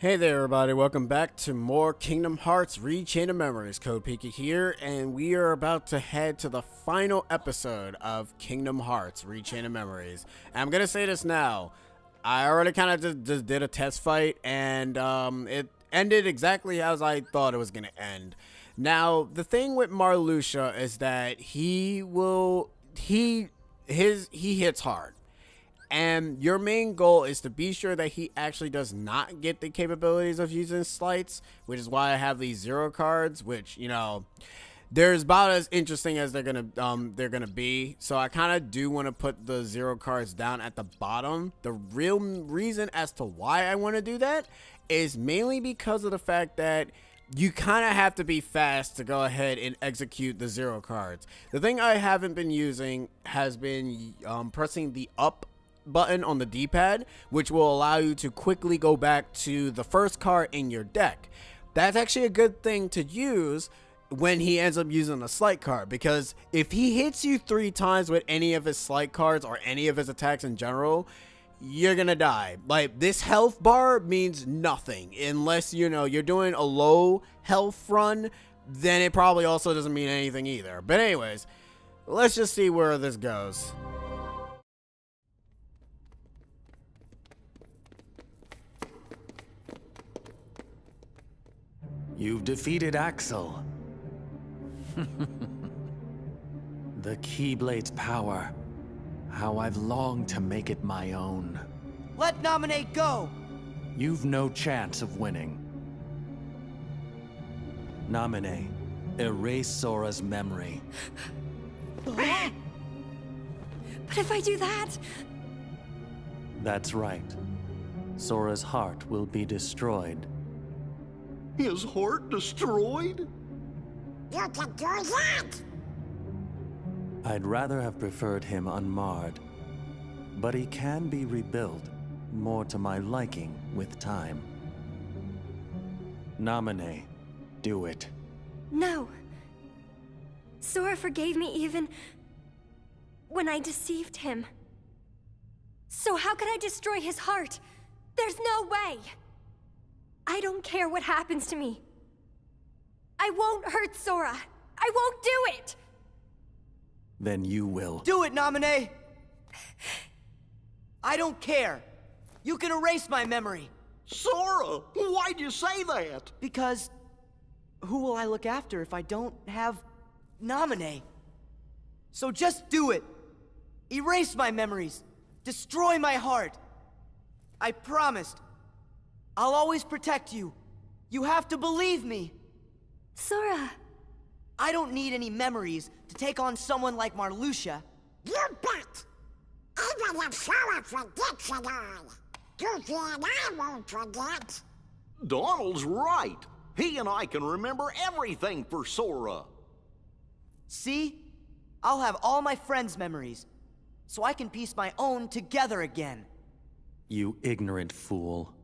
Hey there everybody, welcome back to more Kingdom Hearts Re.Chain of Memories. Code Pika here, and we are about to head to the final episode of Kingdom Hearts Re.Chain of Memories. And I'm gonna say this now, I already kind of just did a test fight, and it ended exactly as I thought it was gonna end. Now, the thing with Marluxia is that he hits hard. And your main goal is to be sure that he actually does not get the capabilities of using slights, which is why I have these zero cards, which, you know, they're about as interesting as they're gonna be. So I kind of do want to put the zero cards down at the bottom. The real reason as to why I want to do that is mainly because of the fact that you kind of have to be fast to go ahead and execute the zero cards. The thing I haven't been using has been pressing the up button on the D-pad, which will allow you to quickly go back to the first card in your deck. That's actually a good thing to use when he ends up using a slight card, because if he hits you 3 times with any of his slight cards or any of his attacks in general, you're gonna die. Like, this health bar means nothing unless, you know, you're doing a low health run. Then it probably also doesn't mean anything either. But anyways, let's just see where this goes. You've defeated Axel. The Keyblade's power. How I've longed to make it my own. Let Nominate go! You've no chance of winning. Nominate. Erase Sora's memory. But if I do that... That's right. Sora's heart will be destroyed. His heart destroyed? You can do that! I'd rather have preferred him unmarred. But he can be rebuilt, more to my liking with time. Nominate. Do it. No. Sora forgave me even when I deceived him. So how could I destroy his heart? There's no way! I don't care what happens to me. I won't hurt Sora. I won't do it! Then you will. Do it, Nominate! I don't care. You can erase my memory. Sora, why'd you say that? Because who will I look after if I don't have Nominate? So just do it. Erase my memories. Destroy my heart. I promised. I'll always protect you. You have to believe me. Sora. I don't need any memories to take on someone like Marluxia. You bet! Even if Sora forgets it all, Goofy and I won't forget. Donald's right. He and I can remember everything for Sora. See? I'll have all my friends' memories, so I can piece my own together again. You ignorant fool.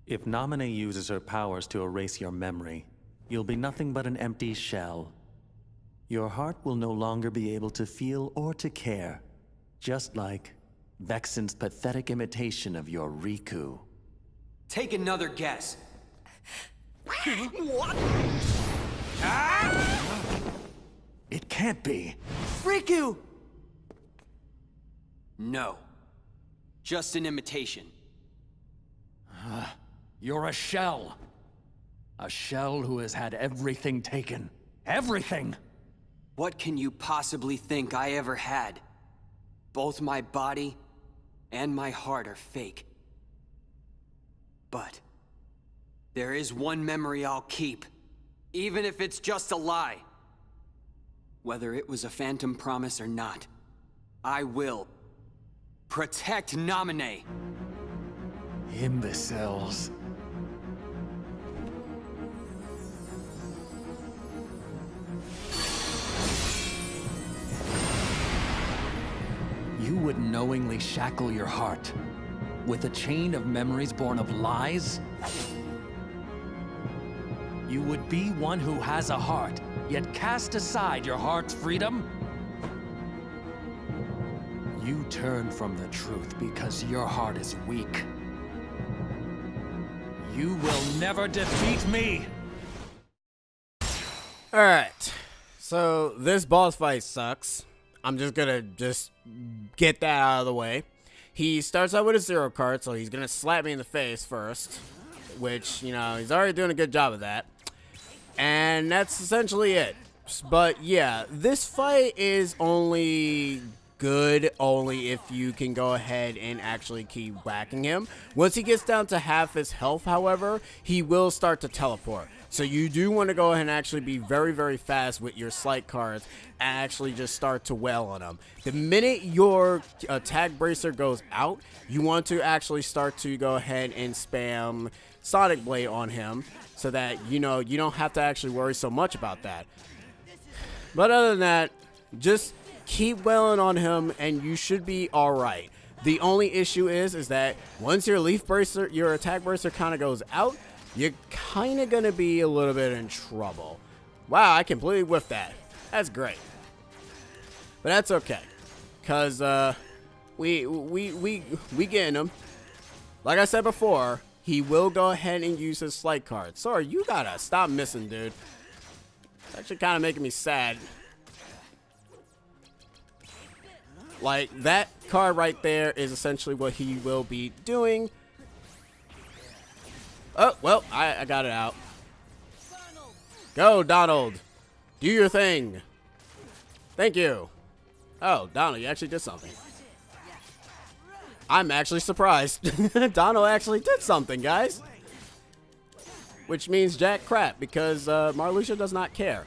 If Nominate uses her powers to erase your memory, you'll be nothing but an empty shell. Your heart will no longer be able to feel or to care, just like Vexen's pathetic imitation of your Riku. Take another guess. What? It can't be. Riku! No. Just an imitation. You're a shell. A shell who has had everything taken. Everything! What can you possibly think I ever had? Both my body and my heart are fake. But there is one memory I'll keep, even if it's just a lie. Whether it was a phantom promise or not, I will protect Nominate. Imbeciles. You would knowingly shackle your heart with a chain of memories born of lies? You would be one who has a heart, yet cast aside your heart's freedom? You turn from the truth because your heart is weak. You will never defeat me! Alright, so this boss fight sucks. I'm just gonna get that out of the way. He starts out with a 0 card, so he's gonna slap me in the face first, which, you know, he's already doing a good job of that. And that's essentially it. But yeah, this fight is only good if you can go ahead and actually keep whacking him. Once he gets down to half his health, however, he will start to teleport. So you do want to go ahead and actually be very, very fast with your slight cards and actually just start to wail on him. The minute your attack bracer goes out, you want to actually start to go ahead and spam Sonic Blade on him so that, you know, you don't have to actually worry so much about that. But other than that, just keep wailing on him and you should be alright. The only issue is that once your leaf bracer, your attack bracer kind of goes out, you're kind of going to be a little bit in trouble. Wow, I completely whiffed that. That's great. But that's okay. Because we getting him. Like I said before, he will go ahead and use his slight card. Sorry, you gotta stop missing, dude. It's actually kind of making me sad. Like, that card right there is essentially what he will be doing. Oh, well, I got it out. Go, Donald. Do your thing. Thank you. Oh, Donald, you actually did something. I'm actually surprised. Donald actually did something, guys. Which means jack crap, because Marluxia does not care.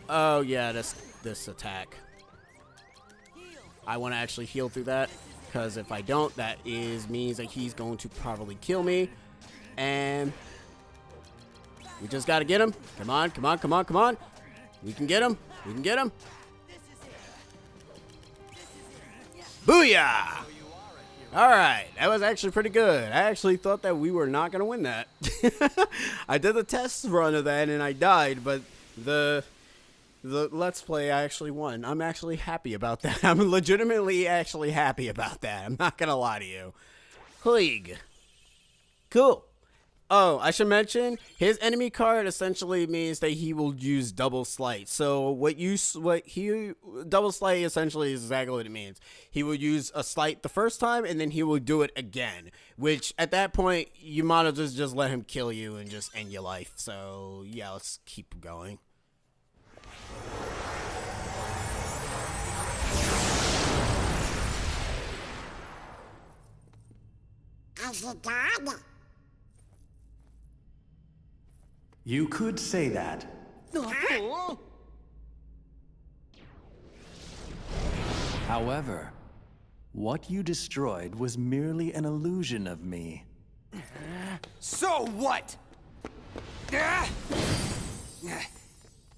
Oh, yeah, this attack. I want to actually heal through that, because if I don't, that means that he's going to probably kill me. And we just got to get him. Come on, come on, come on, come on. We can get him. We can get him. Booyah! All right, that was actually pretty good. I actually thought that we were not going to win that. I did the test run of that and I died, but the Let's Play I actually won. I'm actually happy about that. I'm legitimately actually happy about that. I'm not going to lie to you. Plague. Cool. Oh, I should mention, his enemy card essentially means that he will use double slight. So double slight essentially is exactly what it means. He will use a slight the first time and then he will do it again, which at that point you might as well just let him kill you and just end your life. So yeah, let's keep going. You could say that. However, what you destroyed was merely an illusion of me. So what?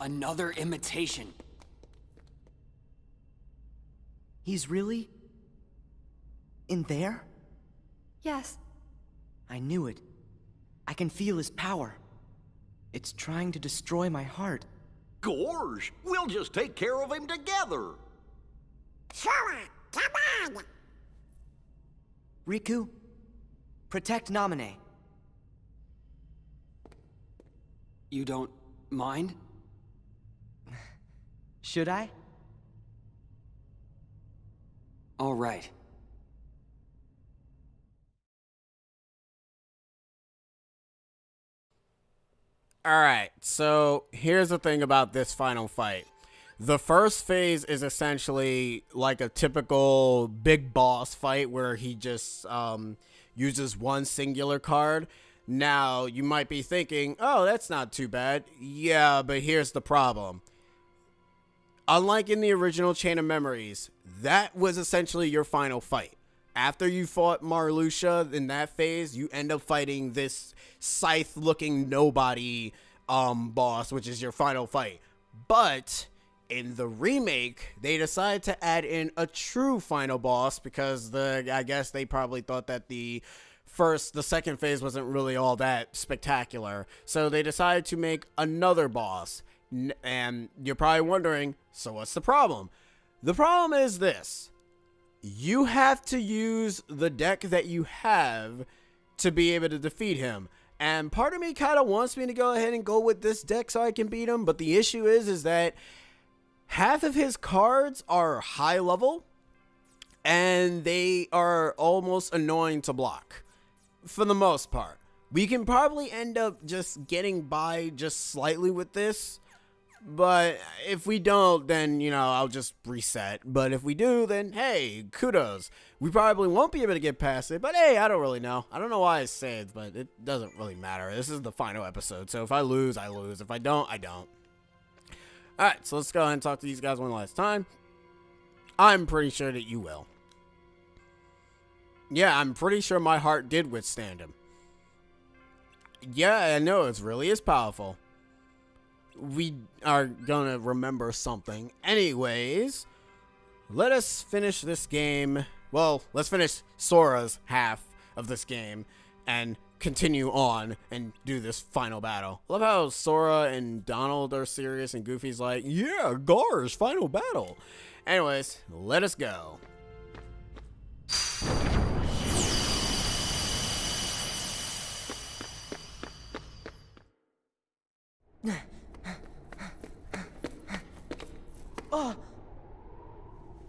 Another imitation. He's really in there? Yes. I knew it. I can feel his power. It's trying to destroy my heart. Gorge, we'll just take care of him together. Sure, come on! Riku, protect Naminé. You don't mind? Should I? All right. Alright, so here's the thing about this final fight. The first phase is essentially like a typical big boss fight where he just uses one singular card. Now, you might be thinking, oh, that's not too bad. Yeah, but here's the problem. Unlike in the original Chain of Memories, that was essentially your final fight. After you fought Marluxia in that phase, you end up fighting this scythe-looking nobody boss, which is your final fight. But in the remake, they decided to add in a true final boss because I guess they probably thought that the second phase wasn't really all that spectacular. So they decided to make another boss. And you're probably wondering, so what's the problem? The problem is this. You have to use the deck that you have to be able to defeat him. And part of me kind of wants me to go ahead and go with this deck so I can beat him. But the issue is that half of his cards are high level and they are almost annoying to block for the most part. We can probably end up just getting by just slightly with this. But if we don't, then, you know, I'll just reset. But if we do, then, hey, kudos. We probably won't be able to get past it. But, hey, I don't really know. I don't know why I saved, but it doesn't really matter. This is the final episode. So if I lose, I lose. If I don't, I don't. Alright, so let's go ahead and talk to these guys one last time. I'm pretty sure that you will. Yeah, I'm pretty sure my heart did withstand him. Yeah, I know. It really is powerful. We are gonna remember something. Anyways, let us finish this game. Well, let's finish Sora's half of this game and continue on and do this final battle. I love how Sora and Donald are serious and Goofy's like, yeah, Gar's final battle. Anyways, let us go.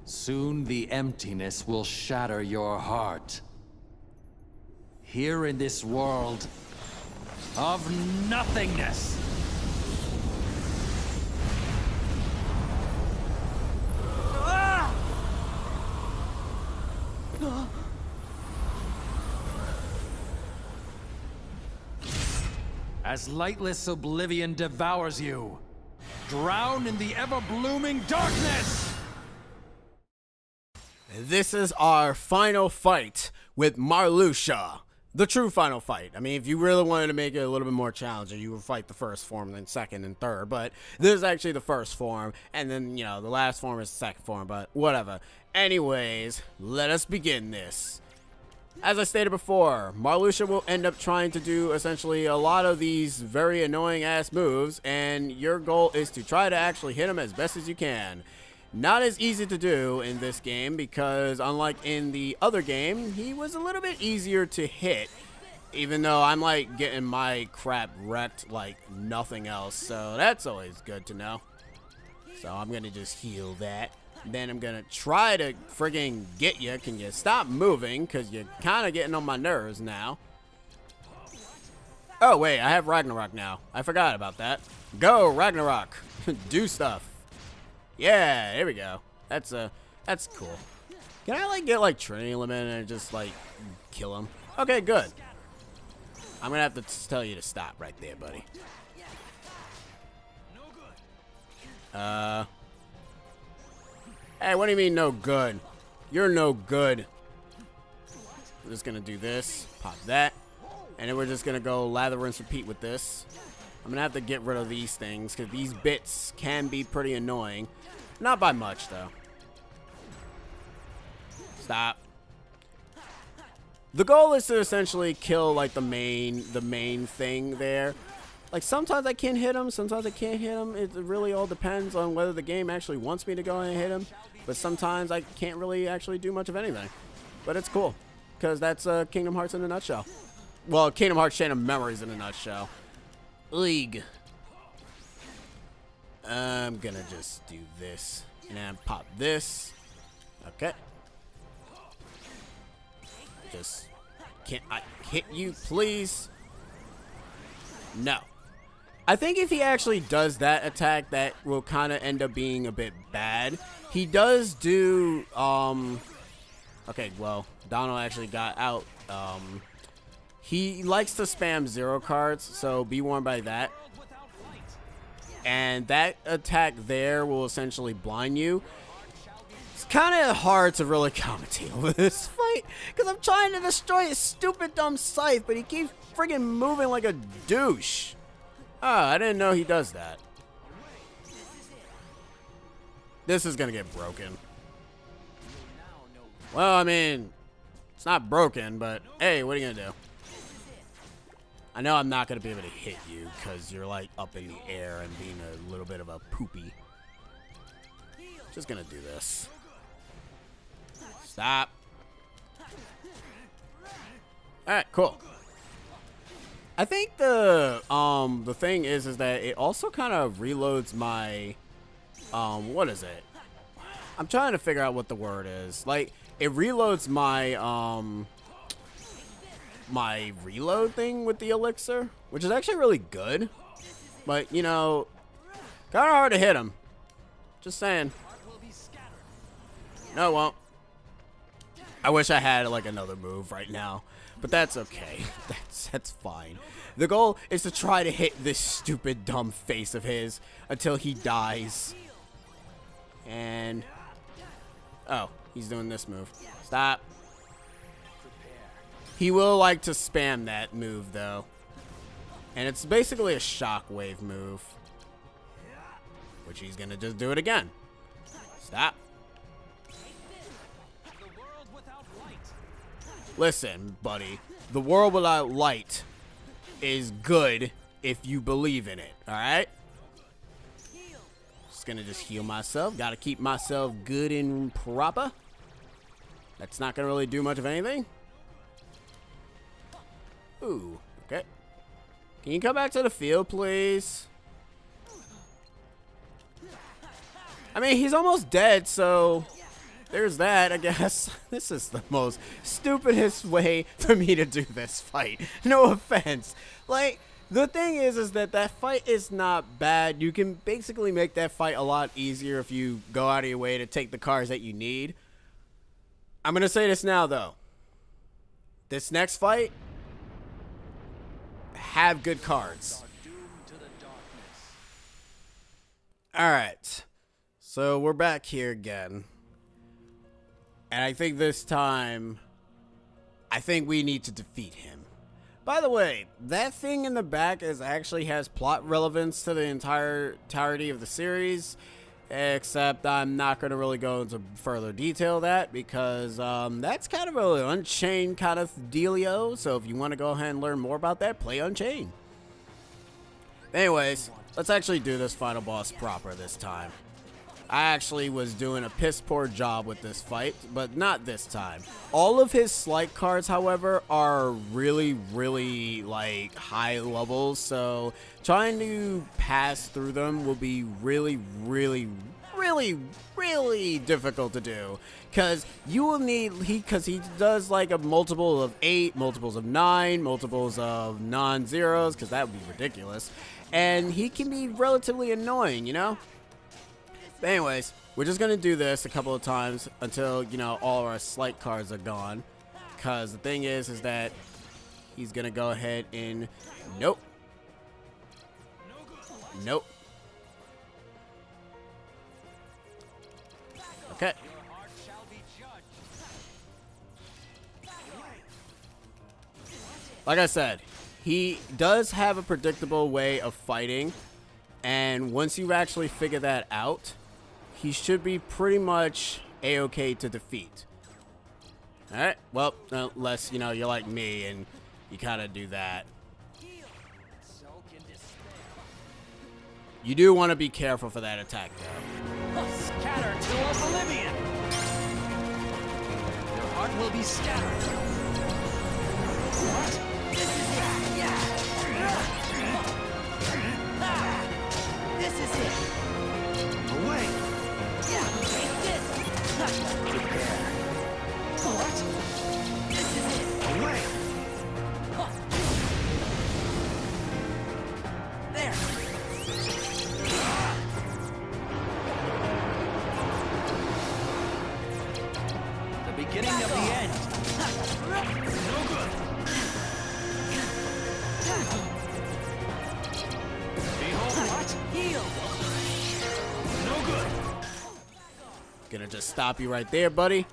Soon the emptiness will shatter your heart. Here in this world of nothingness. As lightless oblivion devours you, drown in the ever-blooming darkness! This is our final fight with Marluxia. The true final fight. I mean, if you really wanted to make it a little bit more challenging, you would fight the first form, then second and third. But this is actually the first form, and then, you know, the last form is the second form, but whatever. Anyways, let us begin this. As I stated before, Marluxia will end up trying to do essentially a lot of these very annoying ass moves, and your goal is to try to actually hit him as best as you can. Not as easy to do in this game because unlike in the other game, he was a little bit easier to hit, even though I'm like getting my crap wrecked like nothing else, so that's always good to know. So I'm gonna just heal that. Then I'm gonna try to friggin' get you. Can you stop moving? Because you're kind of getting on my nerves now. Oh, wait, I have Ragnarok now. I forgot about that. Go, Ragnarok. Do stuff. Yeah, there we go. That's cool. Can I, like, get, like, Trinity Limit and just, like, kill him? Okay, good. I'm gonna have to tell you to stop right there, buddy. Hey, what do you mean no good? You're no good. We're just gonna do this, pop that, and then we're just gonna go lather, rinse, repeat with this. I'm gonna have to get rid of these things because these bits can be pretty annoying. Not by much though. Stop. The goal is to essentially kill like the main thing there. Like sometimes I can hit him, sometimes I can't hit him. It really all depends on whether the game actually wants me to go and hit him. But sometimes I can't really actually do much of anything. But it's cool, because that's Kingdom Hearts in a nutshell. Well, Kingdom Hearts Chain of Memories in a nutshell. League. I'm gonna just do this. And then pop this. Okay. Just, can't I hit you, please? No. I think if he actually does that attack, that will kind of end up being a bit bad. He does do, okay, well, Donald actually got out. He likes to spam 0 cards, so be warned by that. And that attack there will essentially blind you. It's kind of hard to really commentate over this fight, because I'm trying to destroy his stupid dumb scythe, but he keeps friggin' moving like a douche. Oh, I didn't know he does that. This is gonna get broken. Well, I mean, it's not broken, but hey, what are you gonna do? I know I'm not gonna be able to hit you because you're like up in the air and being a little bit of a poopy. Just gonna do this. Stop. Alright, cool. I think the thing is that it also kind of reloads my what is it? I'm trying to figure out what the word is. Like, it reloads my my reload thing with the elixir, which is actually really good. But, you know, kind of hard to hit him. Just saying. No, it won't. I wish I had like another move right now, but that's okay. That's fine. The goal is to try to hit this stupid dumb face of his until he dies. And oh, he's doing this move. Stop. He will like to spam that move though. And it's basically a shockwave move, which he's gonna just do it again. Stop. Listen, buddy, the world without light is good if you believe in it, alright? Just gonna just heal myself. Gotta keep myself good and proper. That's not gonna really do much of anything. Ooh, okay. Can you come back to the field, please? I mean, he's almost dead, so there's that, I guess. This is the most stupidest way for me to do this fight. No offense. Like, the thing is that that fight is not bad. You can basically make that fight a lot easier if you go out of your way to take the cards that you need. I'm going to say this now, though. This next fight, have good cards. Alright. So, we're back here again. And I think this time, I think we need to defeat him. By the way, that thing in the back actually has plot relevance to the entirety of the series. Except I'm not going to really go into further detail of that because that's kind of an Unchained kind of dealio. So if you want to go ahead and learn more about that, play Unchained. Anyways, let's actually do this final boss proper this time. I actually was doing a piss poor job with this fight, but not this time. All of his slight cards, however, are really, really like high levels, so trying to pass through them will be really, really, really, really difficult to do. Cause you will need he does like a multiple of 8, multiples of 9, multiples of non-zeros, cause that would be ridiculous. And he can be relatively annoying, you know? But anyways, we're just going to do this a couple of times until, you know, all of our slight cards are gone. Because the thing is that he's going to go ahead and... Nope. Nope. Okay. Like I said, he does have a predictable way of fighting. And once you actually figure that out, he should be pretty much a-okay to defeat. Alright, well, unless, you know, you're like me and you kind of do that. You do want to be careful for that attack, though. Scatter to oblivion! Your heart will be scattered. What? This is it. Away! Take this. What? This is it. Away! There. The beginning of the end. No good. Behold what? Heal. No good. Gonna just stop you right there, buddy.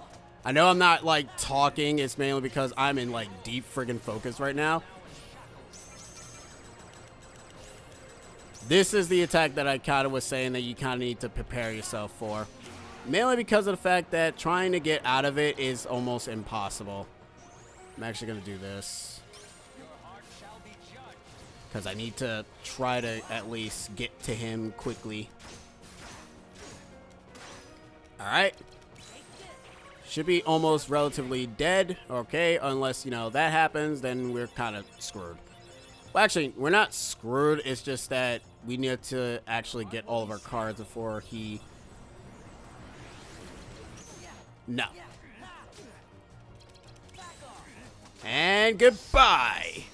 I know I'm not, like, talking. It's mainly because I'm in, like, deep friggin' focus right now. This is the attack that I kind of was saying that you kind of need to prepare yourself for. Mainly because of the fact that trying to get out of it is almost impossible. I'm actually gonna do this. Because I need to try to at least get to him quickly. Alright. Should be almost relatively dead. Okay, unless, you know, that happens, then we're kind of screwed. Well, actually, we're not screwed. It's just that we need to actually get all of our cards before he... No. And goodbye.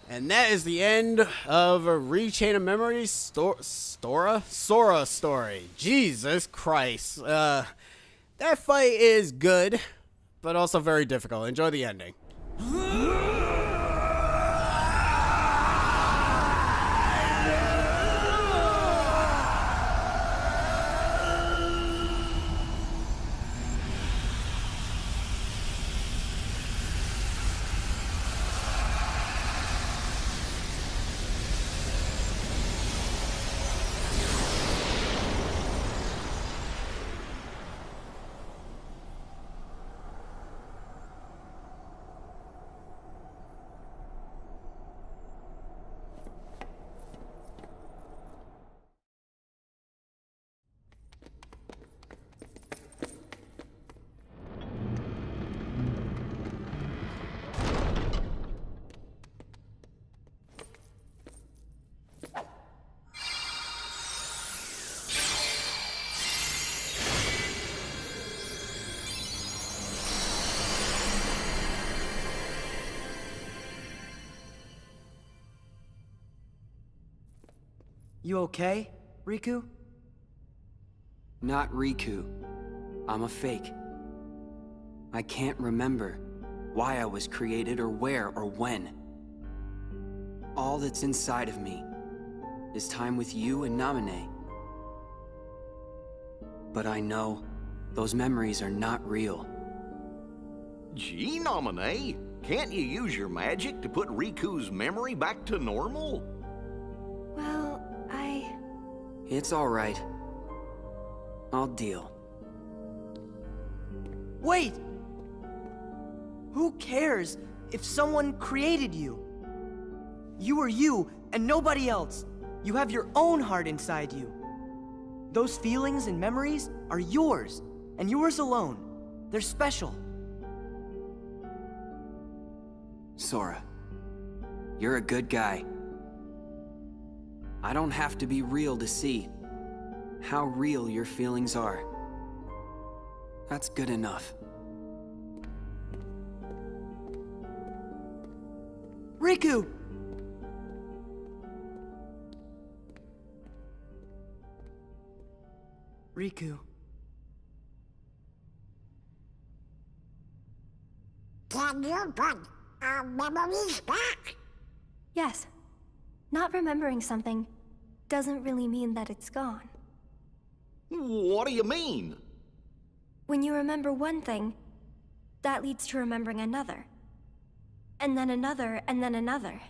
And that is the end of a Re.Chain of Memories Sora story. Jesus Christ. That fight is good, but also very difficult. Enjoy the ending. You okay, Riku? Not Riku. I'm a fake. I can't remember why I was created or where or when. All that's inside of me is time with you and Namine. But I know those memories are not real. Gee, Namine, can't you use your magic to put Riku's memory back to normal? Well, It's all right. I'll deal. Wait! Who cares if someone created you? You are you and nobody else. You have your own heart inside you. Those feelings and memories are yours, and yours alone. They're special. Sora, you're a good guy. I don't have to be real to see how real your feelings are. That's good enough. Riku! Riku. Can you put our memories back? yes. Not remembering something doesn't really mean that it's gone. What do you mean? When you remember one thing, that leads to remembering another. And then another, and then another.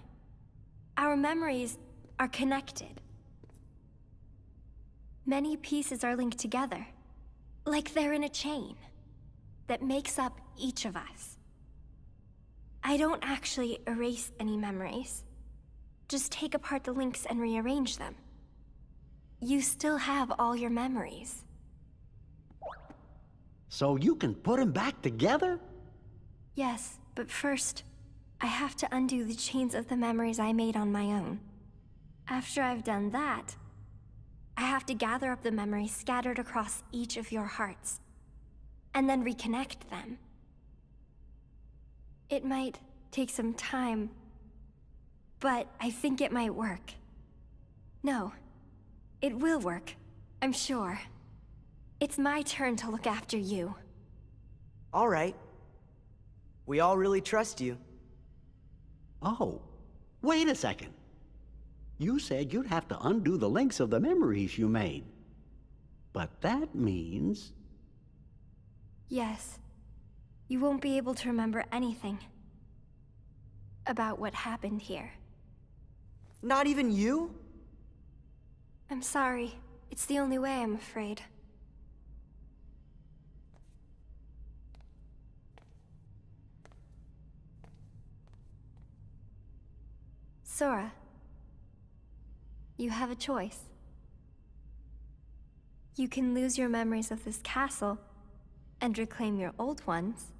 Our memories are connected. Many pieces are linked together, like they're in a chain that makes up each of us. I don't actually erase any memories. Just take apart the links and rearrange them. You still have all your memories. So you can put them back together? Yes, but first, I have to undo the chains of the memories I made on my own. After I've done that, I have to gather up the memories scattered across each of your hearts, and then reconnect them. It might take some time, but I think it might work. No, it will work, I'm sure. It's my turn to look after you. All right. We all really trust you. Oh, wait a second. You said you'd have to undo the links of the memories you made. But that means... Yes, you won't be able to remember anything about what happened here. Not even you? I'm sorry. It's the only way, I'm afraid. Sora, you have a choice. You can lose your memories of this castle and reclaim your old ones.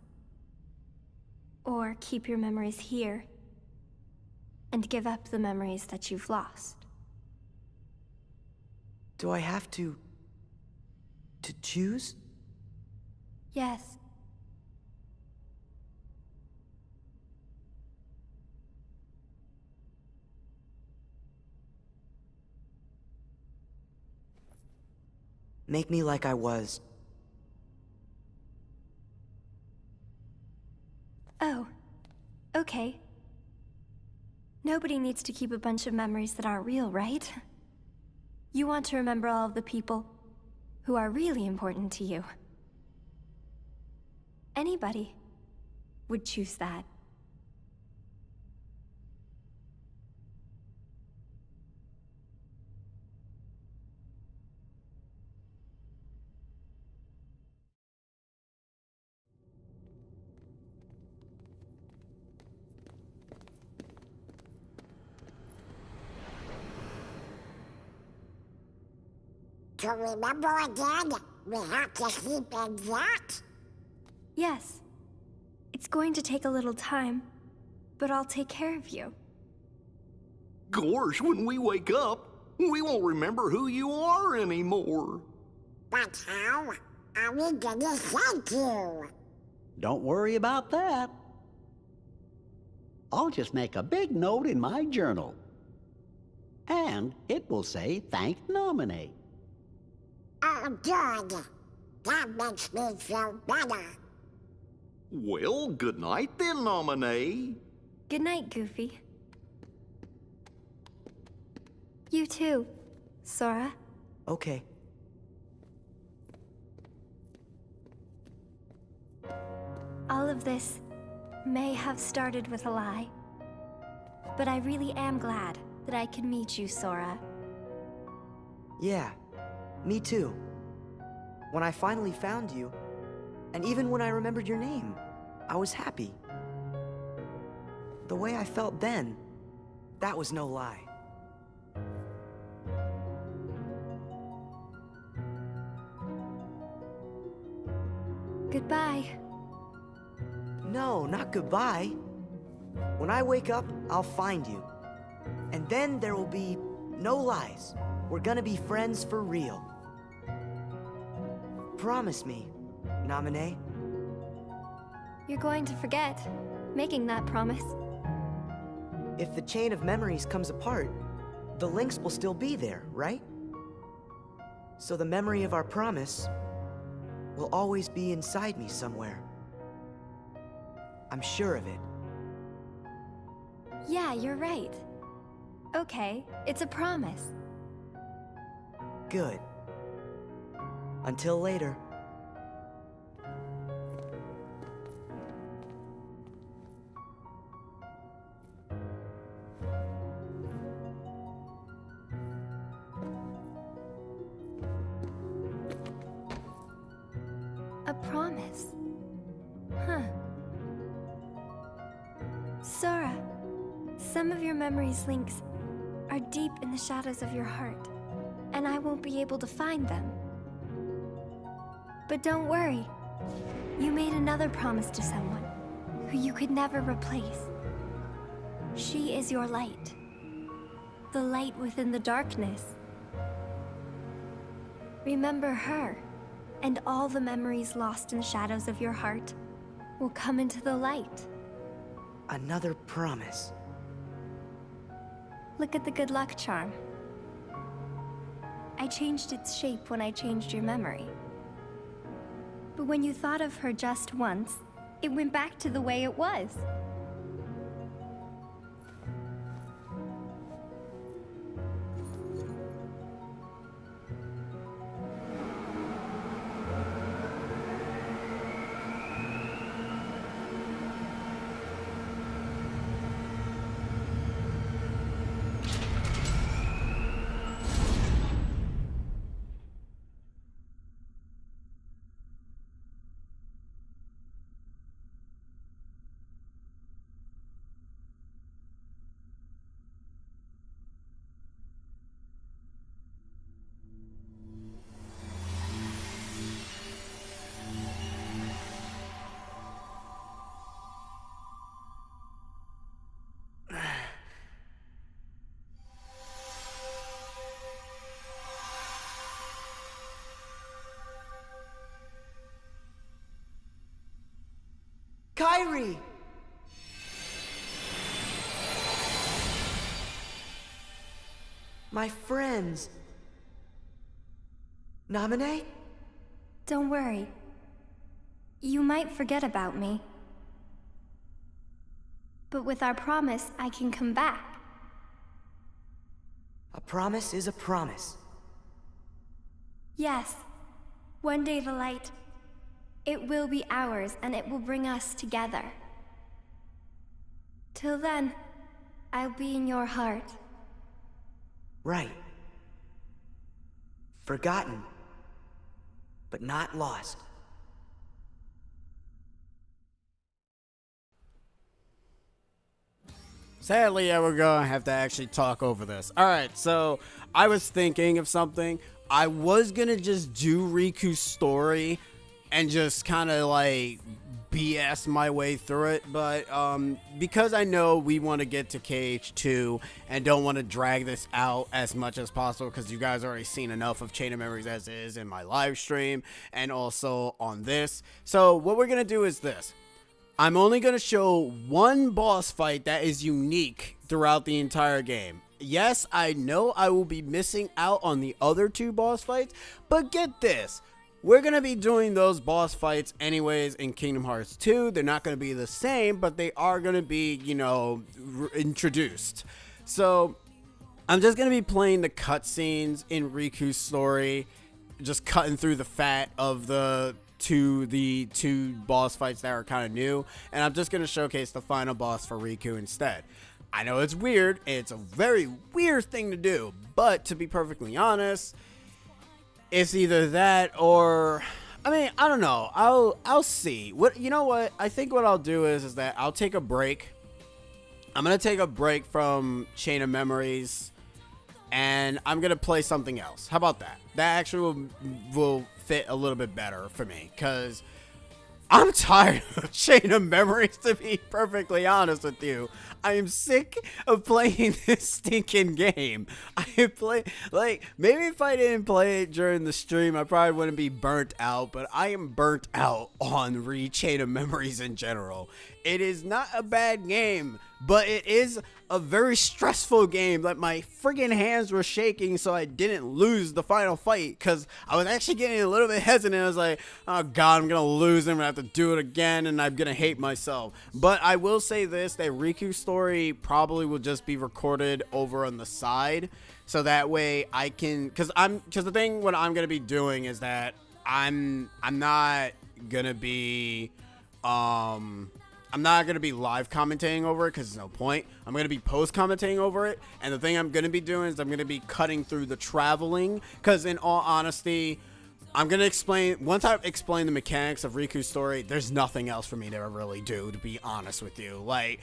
Or keep your memories here and give up the memories that you've lost. Do I have to choose? Yes. Make me like I was. Oh, okay. Nobody needs to keep a bunch of memories that aren't real, right? You want to remember all of the people who are really important to you. Anybody would choose that. To remember again, we have to sleep in that? Yes. It's going to take a little time, but I'll take care of you. Gosh, when we wake up, we won't remember who you are anymore. But how are we gonna thank you? Don't worry about that. I'll just make a big note in my journal. And it will say, thank Nominee. Oh, good. That makes me feel better. Well, good night then, Nominee. Good night, Goofy. You too, Sora. Okay. All of this may have started with a lie, but I really am glad that I could meet you, Sora. Yeah, me too. When I finally found you, and even when I remembered your name, I was happy. The way I felt then, that was no lie. Goodbye. No, not goodbye. When I wake up, I'll find you. And then there will be no lies. We're gonna be friends for real. Promise me, Nominee. You're going to forget making that promise. If the chain of memories comes apart, the links will still be there, right? So the memory of our promise will always be inside me somewhere. I'm sure of it. Yeah, you're right. Okay, it's a promise. Good. Until later. A promise. Huh. Sora, some of your memory's links are deep in the shadows of your heart, and I won't be able to find them. But don't worry. You made another promise to someone who you could never replace. She is your light. The light within the darkness. Remember her, and all the memories lost in the shadows of your heart will come into the light. Another promise. Look at the good luck charm. I changed its shape when I changed your memory. But when you thought of her just once, it went back to the way it was. My friends. Namine? Don't worry. You might forget about me. But with our promise, I can come back. A promise is a promise. Yes. One day the light, it will be ours and it will bring us together. Till then, I'll be in your heart. Right. Forgotten, but not lost. Sadly, yeah, we're gonna have to actually talk over this. Alright, so I was thinking of something. I was gonna just do Riku's story and just kind of like BS my way through it, but because I know we want to get to KH2 and don't want to drag this out as much as possible, because you guys already seen enough of Chain of Memories as is in my live stream and also on this. So what we're gonna do is this. I'm only going to show one boss fight that is unique throughout the entire game. Yes, I know I will be missing out on the other two boss fights, but get this. We're going to be doing those boss fights anyways in Kingdom Hearts 2. They're not going to be the same, but they are going to be, you know, introduced. So I'm just going to be playing the cutscenes in Riku's story, just cutting through the fat of the two boss fights that are kind of new, and I'm just going to showcase the final boss for Riku instead. I know it's weird, it's a very weird thing to do, but to be perfectly honest, it's either that or, I mean, I don't know, I'll see. What, you know what, I think what I'll do is that I'll take a break. I'm going to take a break from Chain of Memories, and I'm going to play something else. How about that? That actually will fit a little bit better for me, because I'm tired of Chain of Memories, to be perfectly honest with you. I am sick of playing this stinking game. I play, like, maybe if I didn't play it during the stream, I probably wouldn't be burnt out, but I am burnt out on Re.Chain of Memories in general. It is not a bad game, but it is a very stressful game. Like, my friggin' hands were shaking so I didn't lose the final fight, because I was actually getting a little bit hesitant. I was like, oh god, I'm gonna lose, I'm gonna have to do it again, and I'm gonna hate myself. But I will say this, that Riku's story probably will just be recorded over on the side, so that way I can, because the thing what I'm gonna be doing is that I'm not gonna be I'm not going to be live commentating over it, because there's no point. I'm going to be post commentating over it, and the thing I'm going to be doing is I'm going to be cutting through the traveling, because in all honesty, I'm going to explain, once I explain the mechanics of Riku's story, there's nothing else for me to really do, to be honest with you. Like,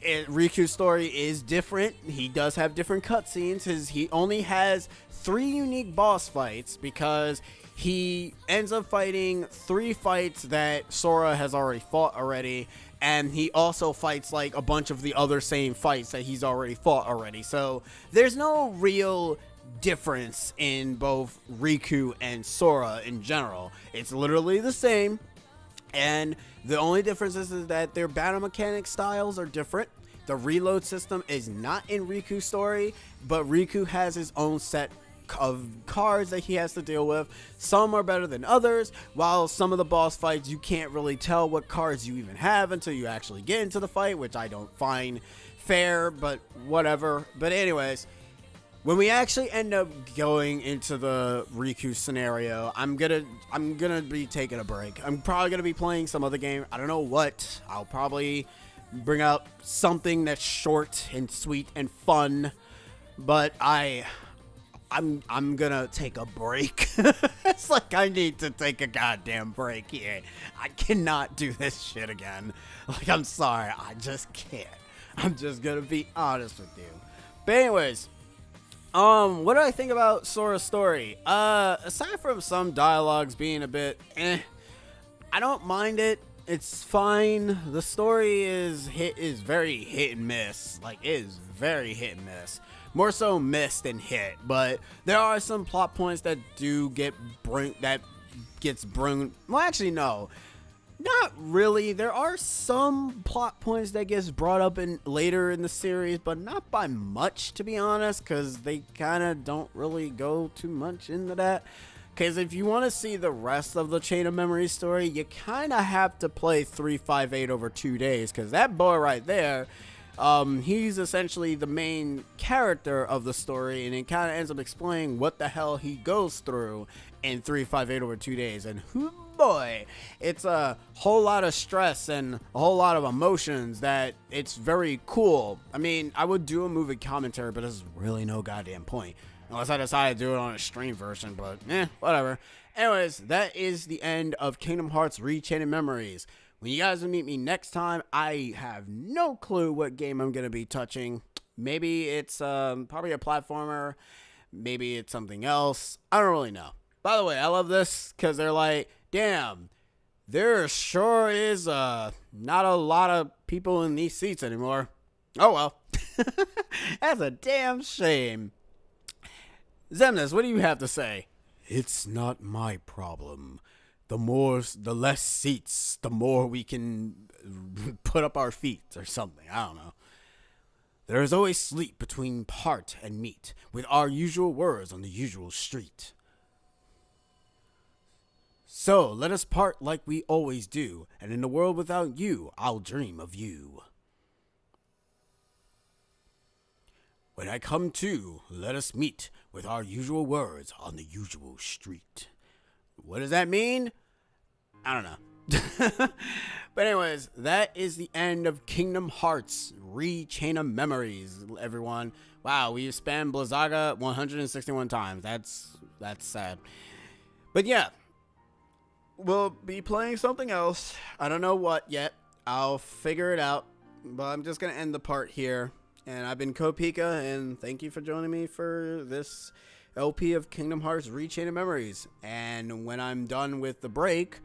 Riku's story is different. He does have different cutscenes. He only has 3 unique boss fights, because he ends up fighting 3 fights that Sora has already fought already, and he also fights like a bunch of the other same fights that he's already fought already. So there's no real difference in both Riku and Sora in general. It's literally the same, and the only difference is that their battle mechanic styles are different. The reload system is not in Riku's story, but Riku has his own set of cards that he has to deal with. Some are better than others, while some of the boss fights you can't really tell what cards you even have until you actually get into the fight, which I don't find fair, but whatever. But anyways, when we actually end up going into the Riku scenario, I'm gonna be taking a break. I'm probably gonna be playing some other game. I don't know what. I'll probably bring out something that's short and sweet and fun, but I'm gonna take a break. It's like I need to take a goddamn break here. I cannot do this shit again. Like, I'm sorry, I just can't. I'm just gonna be honest with you. But anyways, what do I think about Sora's story? Aside from some dialogues being a bit I don't mind it. It's fine. The story is very hit and miss. Like, it is very hit and miss. More so missed than hit, but there are some plot points that do get well, actually no. Not really. There are some plot points that gets brought up in later in the series, but not by much, to be honest, because they kind of don't really go too much into that. Because if you want to see the rest of the Chain of Memories story, you kind of have to play 358 over 2 days, because that boy right there, he's essentially the main character of the story, and it kind of ends up explaining what the hell he goes through in 358 over 2 days. And boy, it's a whole lot of stress and a whole lot of emotions that it's very cool. I mean, I would do a movie commentary, but there's really no goddamn point. Unless I decide to do it on a stream version, but whatever. Anyways, that is the end of Kingdom Hearts Re.Chain Memories. When you guys will meet me next time, I have no clue what game I'm going to be touching. Maybe it's probably a platformer. Maybe it's something else. I don't really know. By the way, I love this because they're like, damn, there sure is not a lot of people in these seats anymore. Oh well. That's a damn shame. Xemnas, what do you have to say? It's not my problem. The less seats, the more we can put up our feet or something. I don't know. There is always sleep between part and meat, with our usual words on the usual street. So let us part like we always do, and in the world without you, I'll dream of you. When I come to, let us meet with our usual words on the usual street. What does that mean? I don't know. But anyways, that is the end of Kingdom Hearts Re.Chain of Memories, everyone. Wow, we spammed Blizzaga 161 times. That's sad. But yeah, we'll be playing something else. I don't know what yet. I'll figure it out. But I'm just going to end the part here. And I've been Kopika, and thank you for joining me for this LP of Kingdom Hearts Re.Chain of Memories. And when I'm done with the break,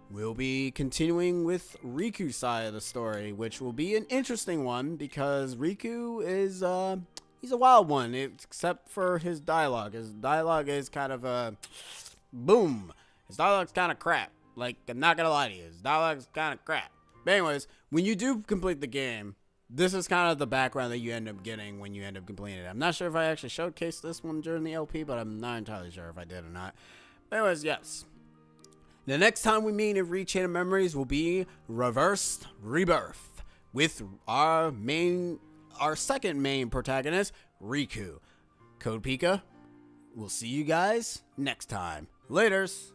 we'll be continuing with Riku's side of the story, which will be an interesting one because Riku is, he's a wild one, except for his dialogue. His dialogue is kind of a boom. His dialogue's kind of crap. Like, I'm not gonna lie to you, his dialogue's kind of crap. But anyways, when you do complete the game, this is kind of the background that you end up getting when you end up completing it. I'm not sure if I actually showcased this one during the LP, but I'm not entirely sure if I did or not. But anyways, yes. The next time we meet in Re.Chain of Memories will be Reversed Rebirth with our second main protagonist, Riku. Code Pika. We'll see you guys next time. Laters.